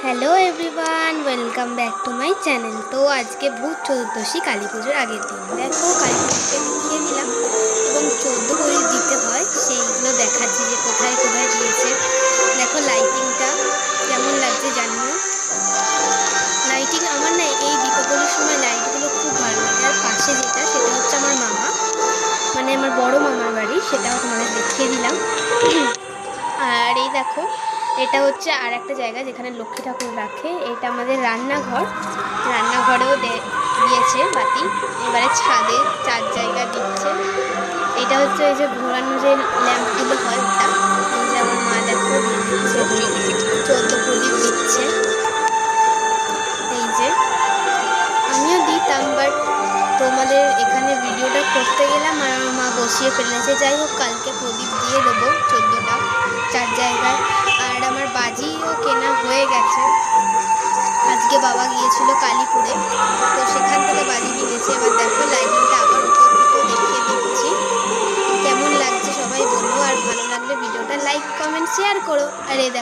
Hello everyone, welcome back to my channel. তো আজকে ভূত চতুর্দশী, কালী পুজোর আগের দিন। দেখো, কালী পুজোকে দেখিয়ে দিলাম এবং 14 প্রদীপ দিতে হয় সেইগুলো দেখাচ্ছি যে কোথায় কোথায় দিয়েছে। দেখো লাইটিংটা কেমন লাগছে জানিও। লাইটিং আমার না এই দীপাবলির সময় লাইটগুলো খুব ভালো লাগে। আর পাশে যেটা, সেটা হচ্ছে আমার মামা, মানে আমার বড় মামার বাড়ি, সেটাও তোমাদের দেখিয়ে দিলাম। আর এই দেখো, এটা হচ্ছে আর একটা জায়গা যেখানে লক্ষ্মী ঠাকুর রাখে। এটা আমাদের রান্নাঘর, রান্নাঘরেও দিয়েছে বাতি। এবারে ছাদে 4 জায়গা দিচ্ছে। এটা হচ্ছে এই যে ঘোরানো যে ল্যাম্পগুলো হয়, ওটা। এই যে আমার মা দেখো দিয়ে দিচ্ছে, 14 প্রদীপ দিচ্ছে। এই যে আমিও দিতাম, বাট তোমাদের এখানে ভিডিওটা করতে গেলাম আর আমার মা বসিয়ে ফেলেছে। যাই হোক, কালকে প্রদীপ দিয়ে দেবো 14টা 4 জায়গায়। আর আমার বাজিও কেনা হয়ে গেছে। আজকে বাবা গিয়েছিল কালীপুরে, তো সেখান থেকে বাজি কিনেছে। এবার দেখো লাইটিংটা আবার উপর থেকেও দেখিয়ে দিচ্ছি। কেমন লাগছে সবাই বলো, আর ভালো লাগলে ভিডিওটা লাইক কমেন্ট শেয়ার করো। আর এই দেখো